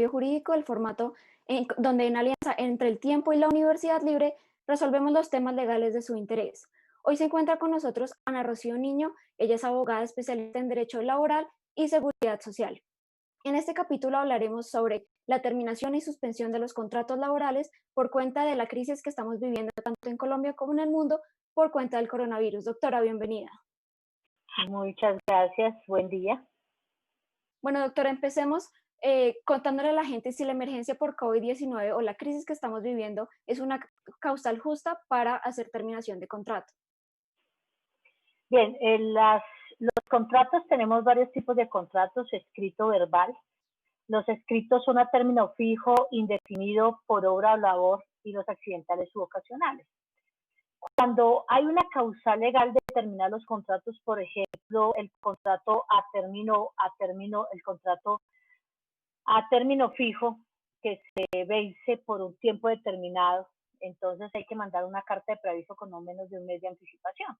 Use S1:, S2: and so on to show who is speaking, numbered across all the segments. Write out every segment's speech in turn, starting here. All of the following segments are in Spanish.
S1: Jurídico, el formato donde en alianza entre el tiempo y la universidad libre resolvemos los temas legales de su interés. Hoy se encuentra con nosotros Ana Rocío Niño, ella es abogada especialista en Derecho Laboral y Seguridad Social. En este capítulo hablaremos sobre la terminación y suspensión de los contratos laborales por cuenta de la crisis que estamos viviendo tanto en Colombia como en el mundo por cuenta del coronavirus. Doctora, bienvenida.
S2: Muchas gracias, buen día.
S1: Bueno, doctora, empecemos contándole a la gente si la emergencia por COVID-19 o la crisis que estamos viviendo es una causal justa para hacer terminación de contrato.
S2: Bien, los contratos, tenemos varios tipos de contratos, escrito, verbal. Los escritos son a término fijo, indefinido por obra o labor, y los accidentales u ocasionales. Cuando hay una causal legal de terminar los contratos, por ejemplo, el contrato el contrato a término fijo que se vence por un tiempo determinado, entonces hay que mandar una carta de preaviso con no menos de un mes de anticipación.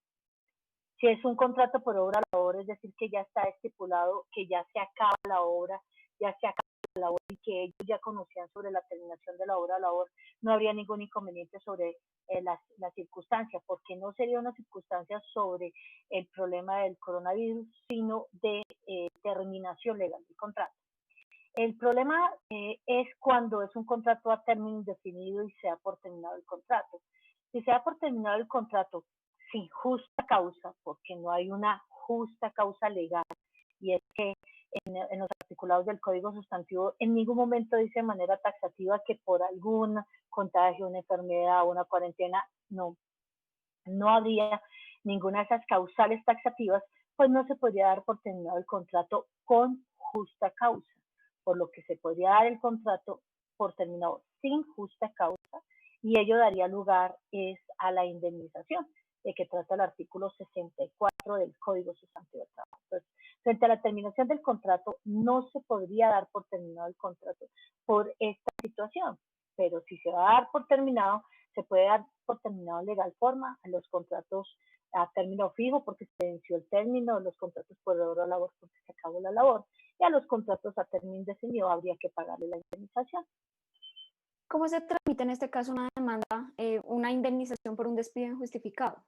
S2: Si es un contrato por obra o labor, es decir, que ya está estipulado que ya se acaba la obra, ya se acaba la labor y que ellos ya conocían sobre la terminación de la obra o labor, no habría ningún inconveniente sobre las circunstancias, porque no sería una circunstancia sobre el problema del coronavirus, sino de terminación legal del contrato. El problema es cuando es un contrato a término indefinido y se da por terminado el contrato. Si se da por terminado el contrato sin justa causa, porque no hay una justa causa legal, y es que en los articulados del Código Sustantivo en ningún momento dice de manera taxativa que por algún contagio, una enfermedad o una cuarentena, no habría ninguna de esas causales taxativas, pues no se podría dar por terminado el contrato con justa causa, por lo que se podría dar el contrato por terminado sin justa causa, y ello daría lugar a la indemnización, de que trata el artículo 64 del Código Sustantivo del Trabajo. Entonces, frente a la terminación del contrato, no se podría dar por terminado el contrato por esta situación, pero si se va a dar por terminado, se puede dar por terminado en legal forma a los contratos a término fijo porque se venció el término, los contratos por hora o labor porque se acabó la labor, y a los contratos a término indefinido habría que pagarle la indemnización.
S1: ¿Cómo se tramita en este caso una demanda, una indemnización por un despido injustificado?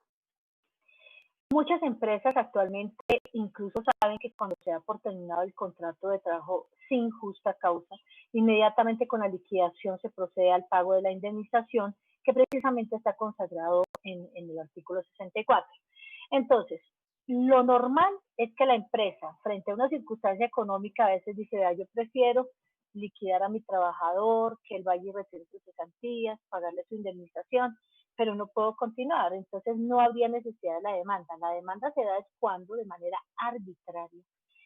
S2: Muchas empresas actualmente incluso saben que cuando se da por terminado el contrato de trabajo sin justa causa, inmediatamente con la liquidación se procede al pago de la indemnización, que precisamente está consagrado en el artículo 64. Entonces, lo normal es que la empresa, frente a una circunstancia económica, a veces dice, yo prefiero liquidar a mi trabajador, que él vaya y retire sus cesantías, pagarle su indemnización, pero no puedo continuar, entonces no habría necesidad de la demanda. La demanda se da es cuando, de manera arbitraria,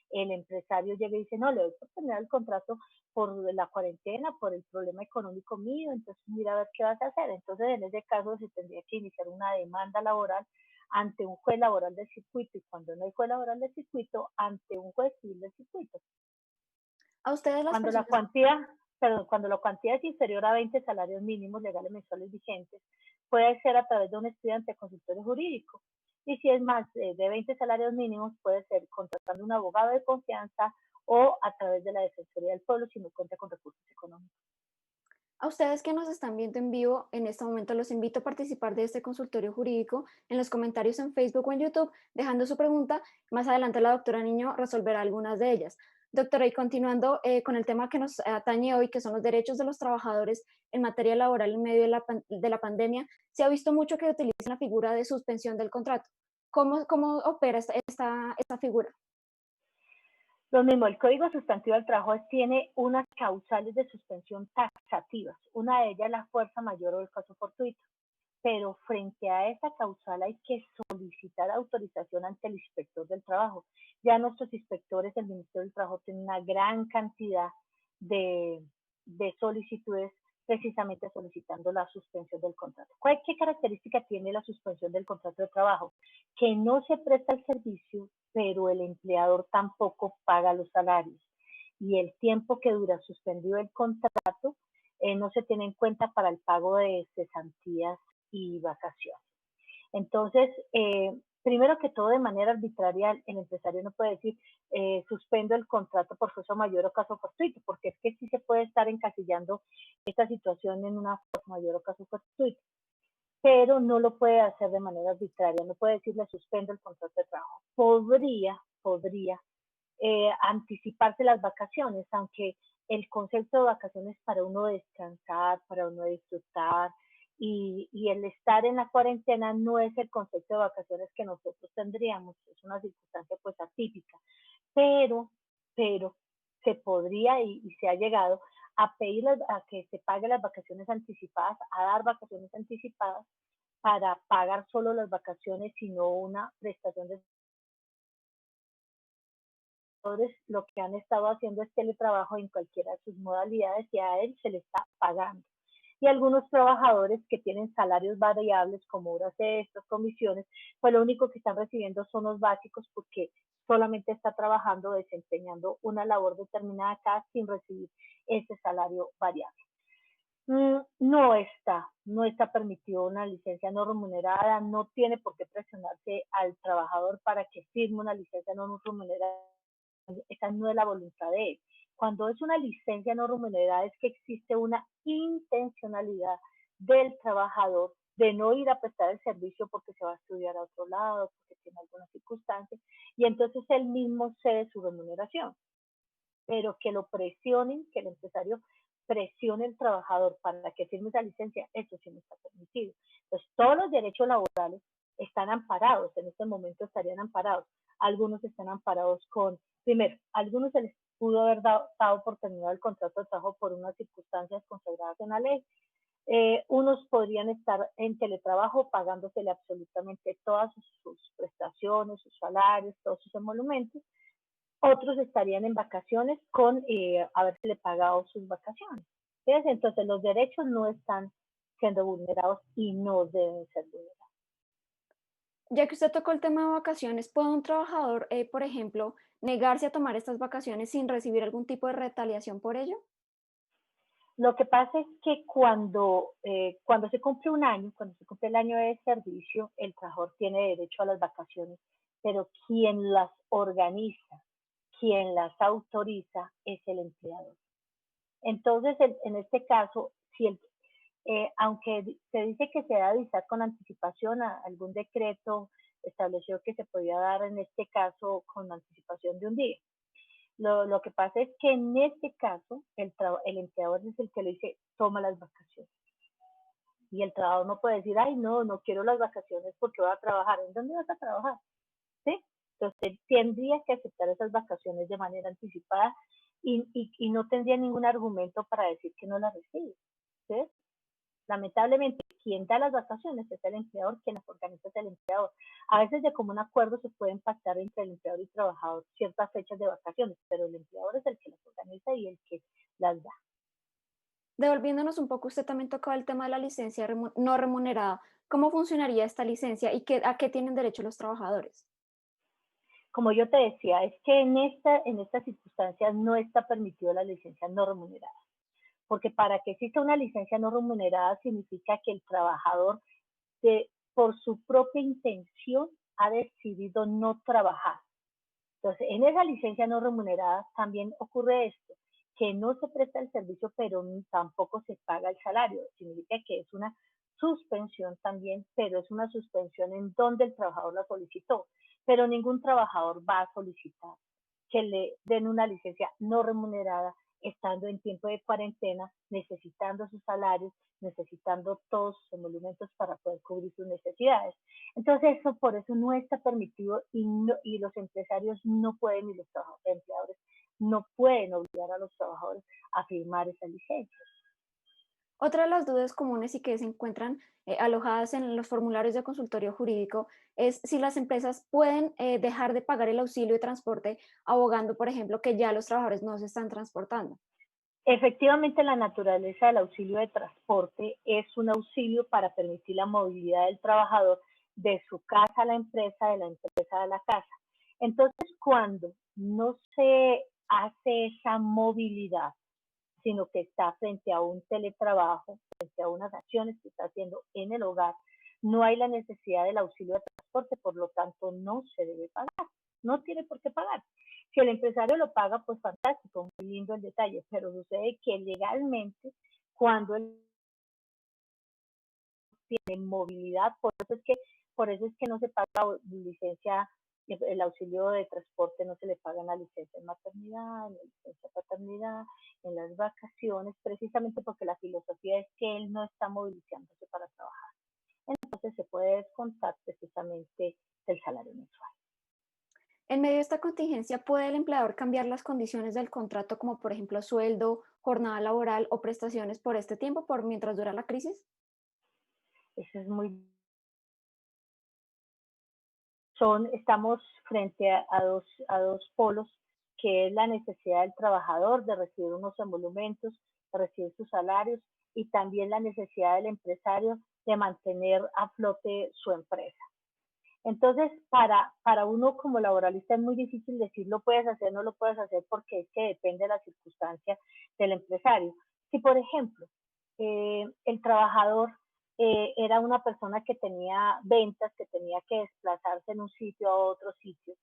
S2: el empresario llega y dice, no, le doy por terminar el contrato por la cuarentena, por el problema económico mío, entonces mira a ver qué vas a hacer. Entonces, en ese caso, se tendría que iniciar una demanda laboral ante un juez laboral del circuito, y cuando no hay juez laboral del circuito, ante un juez civil del circuito.
S1: A ustedes las
S2: Cuando
S1: personas...
S2: cuando la cuantía es inferior a 20 salarios mínimos legales mensuales vigentes, puede ser a través de un estudiante consultorio jurídico. Y si es más de 20 salarios mínimos, puede ser contratando un abogado de confianza o a través de la Defensoría del Pueblo si no cuenta con recursos económicos.
S1: A ustedes que nos están viendo en vivo en este momento, los invito a participar de este consultorio jurídico en los comentarios en Facebook o en YouTube, dejando su pregunta. Más adelante la doctora Niño resolverá algunas de ellas. Doctora, y continuando con el tema que nos atañe hoy, que son los derechos de los trabajadores en materia laboral en medio de la pandemia, se ha visto mucho que utilizan la figura de suspensión del contrato. ¿Cómo opera esta figura?
S2: Lo mismo, el Código Sustantivo del Trabajo tiene unas causales de suspensión taxativas. Una de ellas es la fuerza mayor o el caso fortuito. Pero frente a esa causal hay que solicitar autorización ante el inspector del trabajo. Ya nuestros inspectores del Ministerio del Trabajo tienen una gran cantidad de solicitudes precisamente solicitando la suspensión del contrato. ¿Qué característica tiene la suspensión del contrato de trabajo? Que no se presta el servicio pero el empleador tampoco paga los salarios. Y el tiempo que dura suspendido el contrato no se tiene en cuenta para el pago de cesantías y vacaciones. Entonces, primero que todo, de manera arbitraria, el empresario no puede decir suspendo el contrato por fuerza mayor o caso fortuito, porque es que sí se puede estar encasillando esta situación en una fuerza mayor o caso fortuito, pero no lo puede hacer de manera arbitraria, no puede decirle suspendo el contrato de trabajo. Podría anticiparse las vacaciones, aunque el concepto de vacaciones para uno descansar, para uno disfrutar, y el estar en la cuarentena no es el concepto de vacaciones que nosotros tendríamos, es una circunstancia pues atípica, pero se podría y se ha llegado a pedir a que se pague las vacaciones anticipadas, a dar vacaciones anticipadas para pagar solo las vacaciones y no una prestación de lo que han estado haciendo es teletrabajo en cualquiera de sus modalidades y a él se le está pagando. Y algunos trabajadores que tienen salarios variables como horas extras, comisiones, pues lo único que están recibiendo son los básicos porque solamente está trabajando, desempeñando una labor determinada acá sin recibir ese salario variable. No está permitido una licencia no remunerada, no tiene por qué presionarse al trabajador para que firme una licencia no remunerada, esa no es la voluntad de él. Cuando es una licencia no remunerada es que existe una intencionalidad del trabajador de no ir a prestar el servicio porque se va a estudiar a otro lado, porque tiene alguna circunstancia, y entonces él mismo cede su remuneración. Pero que lo presionen, que el empresario presione al trabajador para que firme esa licencia, eso sí no está permitido. Entonces, todos los derechos laborales están amparados, en este momento estarían amparados. Algunos están amparados con, primero, algunos se les pudo haber dado por terminado el contrato de trabajo por unas circunstancias consagradas en la ley. Unos podrían estar en teletrabajo pagándosele absolutamente todas sus prestaciones, sus salarios, todos sus emolumentos. Otros estarían en vacaciones con haberse pagado sus vacaciones. ¿Ves? Entonces los derechos no están siendo vulnerados y no deben ser vulnerados.
S1: Ya que usted tocó el tema de vacaciones, ¿puede un trabajador, por ejemplo, negarse a tomar estas vacaciones sin recibir algún tipo de retaliación por ello?
S2: Lo que pasa es que cuando se cumple un año, cuando se cumple el año de servicio, el trabajador tiene derecho a las vacaciones, pero quien las organiza, quien las autoriza es el empleador. Entonces, en este caso, si aunque se dice que se debe avisar con anticipación, algún decreto estableció que se podía dar en este caso con anticipación de un día. Lo que pasa es que en este caso el empleador es el que le dice toma las vacaciones. Y el trabajador no puede decir, ay, no quiero las vacaciones porque voy a trabajar. ¿En dónde vas a trabajar? ¿Sí? Entonces él tendría que aceptar esas vacaciones de manera anticipada y no tendría ningún argumento para decir que no las recibe. ¿Sí? Lamentablemente, quien da las vacaciones es el empleador, quien las organiza es el empleador. A veces de común acuerdo se pueden pactar entre el empleador y el trabajador ciertas fechas de vacaciones, pero el empleador es el que las organiza y el que las da.
S1: Devolviéndonos un poco, usted también tocó el tema de la licencia no remunerada. ¿Cómo funcionaría esta licencia y a qué tienen derecho los trabajadores?
S2: Como yo te decía, es que en estas circunstancias no está permitido la licencia no remunerada, porque para que exista una licencia no remunerada significa que el trabajador por su propia intención ha decidido no trabajar. Entonces, en esa licencia no remunerada también ocurre esto, que no se presta el servicio, pero tampoco se paga el salario. Significa que es una suspensión también, pero es una suspensión en donde el trabajador la solicitó. Pero ningún trabajador va a solicitar que le den una licencia no remunerada estando en tiempo de cuarentena, necesitando sus salarios, necesitando todos sus emolumentos para poder cubrir sus necesidades. Entonces, eso por eso no está permitido y los empresarios no pueden, y los empleadores no pueden obligar a los trabajadores a firmar esa licencia.
S1: Otra de las dudas comunes y que se encuentran alojadas en los formularios de consultorio jurídico es si las empresas pueden dejar de pagar el auxilio de transporte abogando, por ejemplo, que ya los trabajadores no se están transportando.
S2: Efectivamente, la naturaleza del auxilio de transporte es un auxilio para permitir la movilidad del trabajador de su casa a la empresa, de la empresa a la casa. Entonces, cuando no se hace esa movilidad, sino que está frente a un teletrabajo, frente a unas acciones que está haciendo en el hogar, no hay la necesidad del auxilio de transporte, por lo tanto no se debe pagar, no tiene por qué pagar. Si el empresario lo paga, pues fantástico, muy lindo el detalle, pero sucede que legalmente, cuando él tiene movilidad, por eso es que no se paga licencia, el auxilio de transporte no se le paga en la licencia de maternidad, en la licencia de paternidad, en las vacaciones, precisamente porque la filosofía es que él no está movilizándose para trabajar. Entonces se puede descontar precisamente del salario mensual.
S1: En medio de esta contingencia, ¿puede el empleador cambiar las condiciones del contrato, como por ejemplo sueldo, jornada laboral o prestaciones por este tiempo, por mientras dura la crisis?
S2: Eso es muy estamos frente a dos polos, que es la necesidad del trabajador de recibir unos emolumentos, de recibir sus salarios, y también la necesidad del empresario de mantener a flote su empresa. Entonces, para uno como laboralista es muy difícil decir lo puedes hacer, no lo puedes hacer, porque es que depende de la circunstancia del empresario. Si, por ejemplo, el trabajador era una persona que tenía ventas, que tenía que desplazarse en un sitio a otro sitio,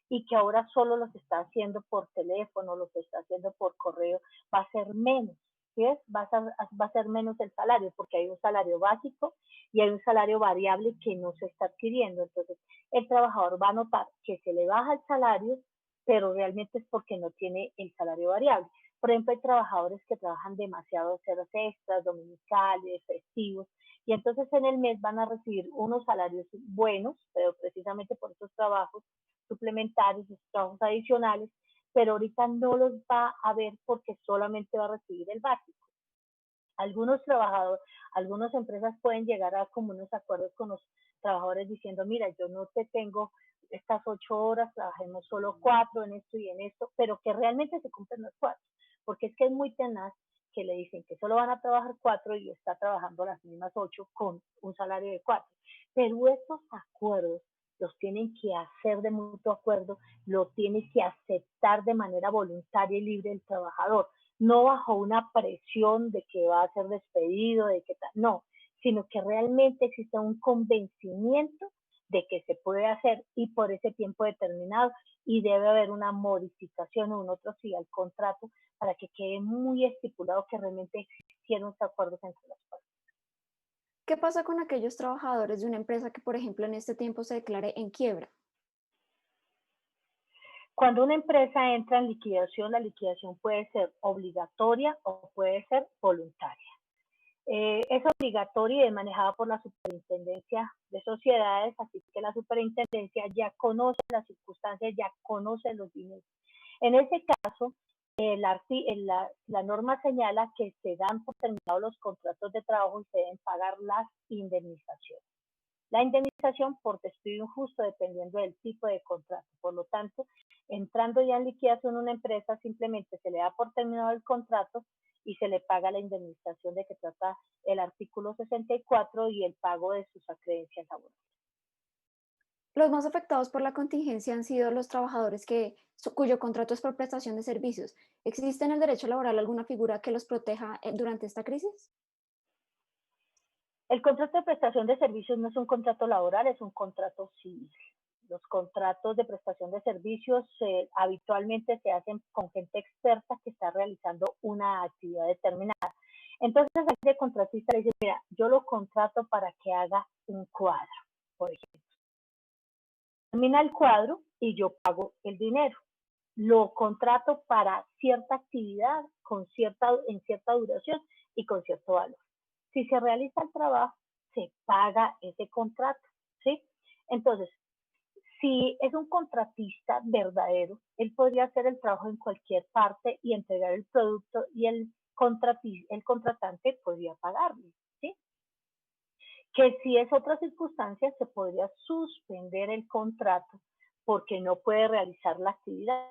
S2: y que ahora solo los está haciendo por teléfono, los está haciendo por correo, va a ser menos, ¿sí? Va a ser menos el salario, porque hay un salario básico y hay un salario variable que no se está adquiriendo. Entonces, el trabajador va a notar que se le baja el salario, pero realmente es porque no tiene el salario variable. Por ejemplo, hay trabajadores que trabajan demasiados horas extras, dominicales, festivos, y entonces en el mes van a recibir unos salarios buenos, pero precisamente por esos trabajos suplementarios, esos trabajos adicionales, pero ahorita no los va a ver porque solamente va a recibir el básico. Algunos trabajadores, algunas empresas pueden llegar a comunes acuerdos con los trabajadores diciendo, mira, yo no te tengo estas 8 horas, trabajemos solo 4 en esto y en esto, pero que realmente se cumplen las 4, porque es que es muy tenaz que le dicen que solo van a trabajar 4 y está trabajando las mismas 8 con un salario de 4. Pero estos acuerdos los tienen que hacer de mutuo acuerdo, lo tiene que aceptar de manera voluntaria y libre el trabajador, no bajo una presión de que va a ser despedido, de que no, sino que realmente existe un convencimiento de que se puede hacer y por ese tiempo determinado, y debe haber una modificación o un otro sí al contrato para que quede muy estipulado que realmente existieron acuerdos entre las partes.
S1: ¿Qué pasa con aquellos trabajadores de una empresa que, por ejemplo, en este tiempo se declare en quiebra?
S2: Cuando una empresa entra en liquidación, la liquidación puede ser obligatoria o puede ser voluntaria. Es obligatoria y es manejada por la Superintendencia de Sociedades, así que la Superintendencia ya conoce las circunstancias, ya conoce los dineros. En ese caso, la norma señala que se dan por terminados los contratos de trabajo y se deben pagar las indemnizaciones. La indemnización por despido injusto dependiendo del tipo de contrato. Por lo tanto, entrando ya en liquidación una empresa, simplemente se le da por terminado el contrato y se le paga la indemnización de que trata el artículo 64 y el pago de sus acreencias laborales.
S1: Los más afectados por la contingencia han sido los trabajadores cuyo contrato es por prestación de servicios. ¿Existe en el derecho laboral alguna figura que los proteja durante esta crisis?
S2: El contrato de prestación de servicios no es un contrato laboral, es un contrato civil. Los contratos de prestación de servicios habitualmente se hacen con gente experta que está realizando una actividad determinada. Entonces, el contratista le dice, mira, yo lo contrato para que haga un cuadro, por ejemplo. Termina el cuadro y yo pago el dinero. Lo contrato para cierta actividad en cierta duración y con cierto valor. Si se realiza el trabajo, se paga ese contrato, ¿sí? Entonces, si es un contratista verdadero, él podría hacer el trabajo en cualquier parte y entregar el producto y el contratante podría pagarle, ¿sí? Que si es otra circunstancia, se podría suspender el contrato porque no puede realizar la actividad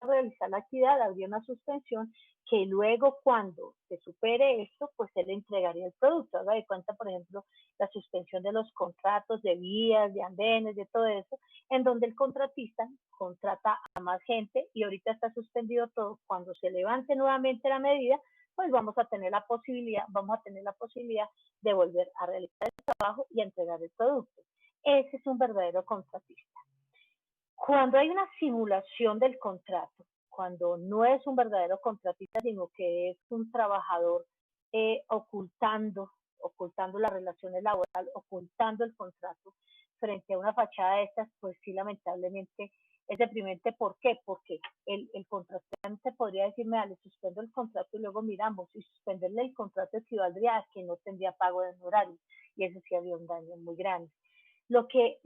S2: realizar la actividad, habría una suspensión que luego cuando se supere esto, pues él entregaría el producto. Haga de cuenta, por ejemplo, la suspensión de los contratos de vías, de andenes, de todo eso, en donde el contratista contrata a más gente y ahorita está suspendido todo. Cuando se levante nuevamente la medida, pues vamos a tener la posibilidad de volver a realizar el trabajo y entregar el producto. Ese es un verdadero contratista. Cuando hay una simulación del contrato, cuando no es un verdadero contratista, sino que es un trabajador ocultando las relaciones laborales, ocultando el contrato frente a una fachada de estas, pues sí, lamentablemente es deprimente. ¿Por qué? Porque el contratante podría decirme, le suspendo el contrato y luego miramos, y suspenderle el contrato equivaldría a que no tendría pago de honorario, y eso sí habría un daño muy grande. Lo que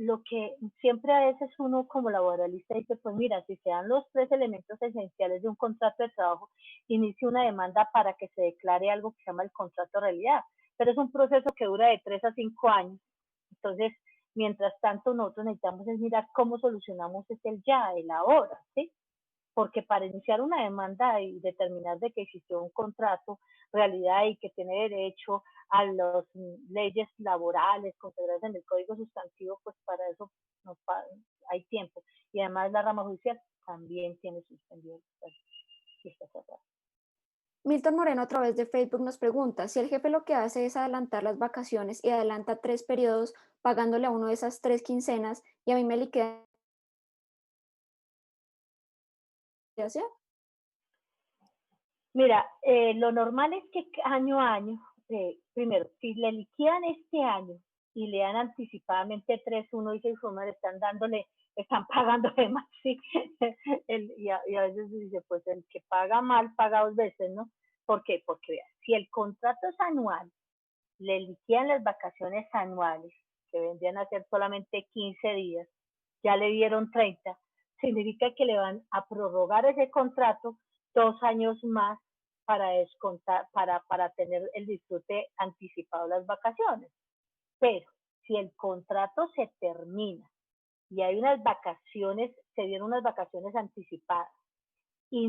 S2: siempre a veces uno como laboralista dice, pues mira, si se dan los tres elementos esenciales de un contrato de trabajo, inicia una demanda para que se declare algo que se llama el contrato de realidad, pero es un proceso que dura de 3 a 5 años. Entonces, mientras tanto, nosotros necesitamos es mirar cómo solucionamos el ya, el ahora, ¿sí? Porque para iniciar una demanda y determinar de que existió un contrato, realidad y que tiene derecho a las leyes laborales consagradas en el Código Sustantivo, pues para eso no hay tiempo. Y además la rama judicial también tiene suspendido esta cerrada.
S1: Milton Moreno a través de Facebook nos pregunta si el jefe lo que hace es adelantar las vacaciones y adelanta 3 periodos pagándole a uno de esas 3 quincenas y a mí me liquida.
S2: Mira, lo normal es que año a año, primero, si le liquidan este año y le dan anticipadamente tres, uno dice, le están pagando de más, sí. Y a veces dice, pues el que paga mal paga 2 veces, ¿no? ¿Por qué? Porque vea, si el contrato es anual, le liquidan las vacaciones anuales, que vendrían a ser solamente 15 días, ya le dieron 30, significa que le van a prorrogar ese contrato 2 años más para descontar, para tener el disfrute anticipado de las vacaciones. Pero si el contrato se termina y hay unas vacaciones, se dieron unas vacaciones anticipadas y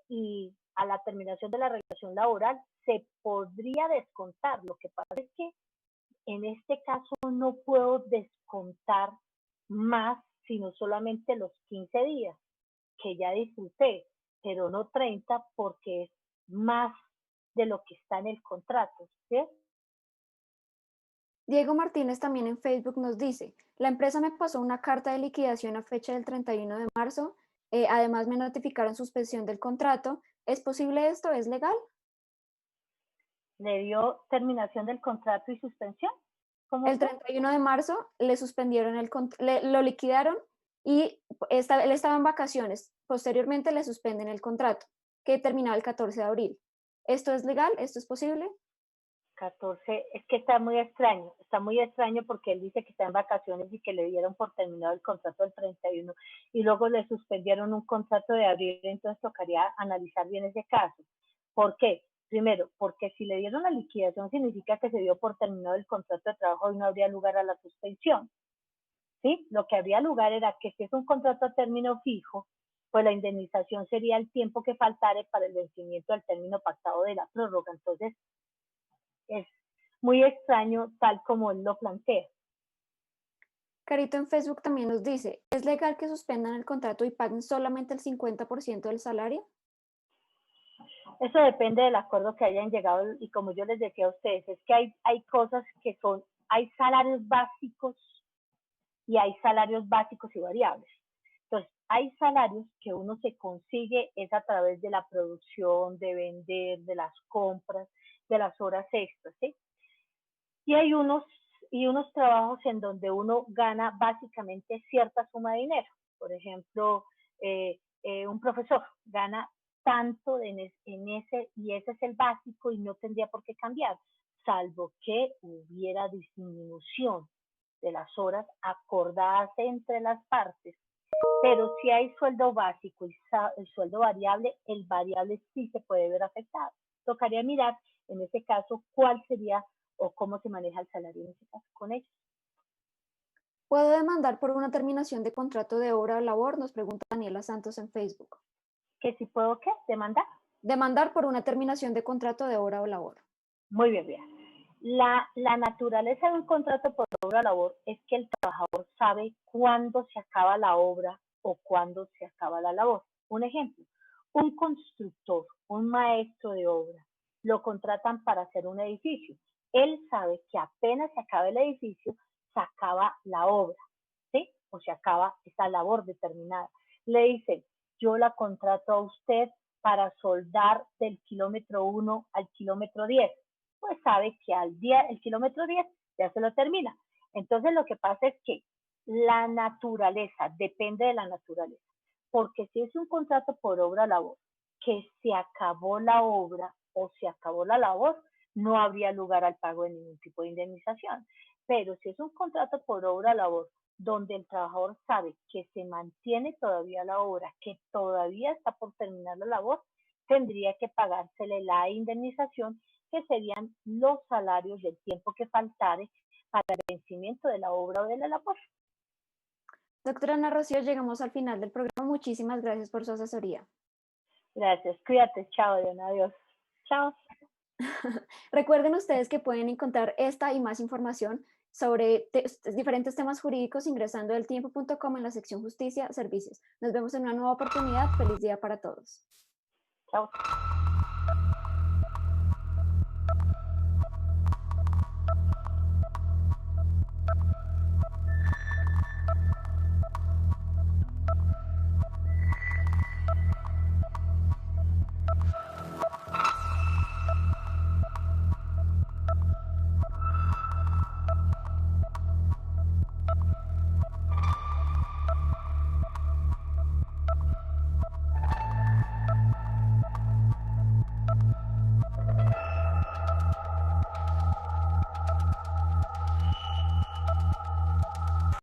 S2: y a la terminación de la relación laboral se podría descontar. Lo que pasa es que en este caso no puedo descontar más, sino solamente los 15 días que ya disfruté, pero no 30 porque es más de lo que está en el contrato, ¿sí?
S1: Diego Martínez también en Facebook nos dice, la empresa me pasó una carta de liquidación a fecha del 31 de marzo, además me notificaron suspensión del contrato. ¿Es posible esto? ¿Es legal?
S2: Le dio terminación del contrato y suspensión. ¿Cómo
S1: El
S2: fue?
S1: 31 de marzo le suspendieron lo liquidaron y él estaba en vacaciones. Posteriormente le suspenden el contrato, que terminaba el 14 de abril. ¿Esto es legal? ¿Esto es posible?
S2: 14, es que está muy extraño porque él dice que está en vacaciones y que le dieron por terminado el contrato del 31 y luego le suspendieron un contrato de abril, entonces tocaría analizar bien ese caso. ¿Por qué? Primero, porque si le dieron la liquidación significa que se dio por terminado el contrato de trabajo y no habría lugar a la suspensión, ¿sí? Lo que habría lugar era que si es un contrato a término fijo, pues la indemnización sería el tiempo que faltare para el vencimiento del término pactado de la prórroga. Entonces, es muy extraño tal como él lo plantea.
S1: Carito en Facebook también nos dice, ¿es legal que suspendan el contrato y paguen solamente el 50% del salario?
S2: Eso depende del acuerdo que hayan llegado y como yo les decía a ustedes, es que hay cosas que hay salarios básicos y hay salarios básicos y variables. Entonces, hay salarios que uno se consigue es a través de la producción, de vender, de las compras, de las horas extras, ¿sí? Y hay unos trabajos en donde uno gana básicamente cierta suma de dinero. Por ejemplo, un profesor gana tanto en ese y ese es el básico y no tendría por qué cambiar, salvo que hubiera disminución de las horas acordadas entre las partes. Pero si hay sueldo básico y el sueldo variable, el variable sí se puede ver afectado. Tocaría mirar en ese caso cuál sería o cómo se maneja el salario en ese caso con ellos.
S1: ¿Puedo demandar por una terminación de contrato de obra o labor? Nos pregunta Daniela Santos en Facebook.
S2: ¿Que si puedo qué? ¿Demandar?
S1: Demandar por una terminación de contrato de obra o labor.
S2: Muy bien, bien. La naturaleza de un contrato por obra o labor es que el trabajador sabe cuándo se acaba la obra o cuándo se acaba la labor. Un ejemplo, un constructor, un maestro de obra, lo contratan para hacer un edificio. Él sabe que apenas se acabe el edificio, se acaba la obra, ¿sí? O se acaba esa labor determinada. Le dicen, yo la contrato a usted para soldar del kilómetro 1 al kilómetro 10, pues sabe que el kilómetro 10 ya se lo termina. Entonces lo que pasa es que la naturaleza, depende de la naturaleza, porque si es un contrato por obra labor, que se acabó la obra o se acabó la labor, no habría lugar al pago de ningún tipo de indemnización. Pero si es un contrato por obra labor, donde el trabajador sabe que se mantiene todavía la obra, que todavía está por terminar la labor, tendría que pagársele la indemnización, que serían los salarios del tiempo que faltare para el vencimiento de la obra o de la labor.
S1: Doctora Ana Rocío, llegamos al final del programa. Muchísimas gracias por su asesoría.
S2: Gracias, cuídate, chao, Diana, adiós. Chao.
S1: Recuerden ustedes que pueden encontrar esta y más información sobre diferentes temas jurídicos ingresando a eltiempo.com en la sección Justicia, Servicios. Nos vemos en una nueva oportunidad. Feliz día para todos.
S2: Chao.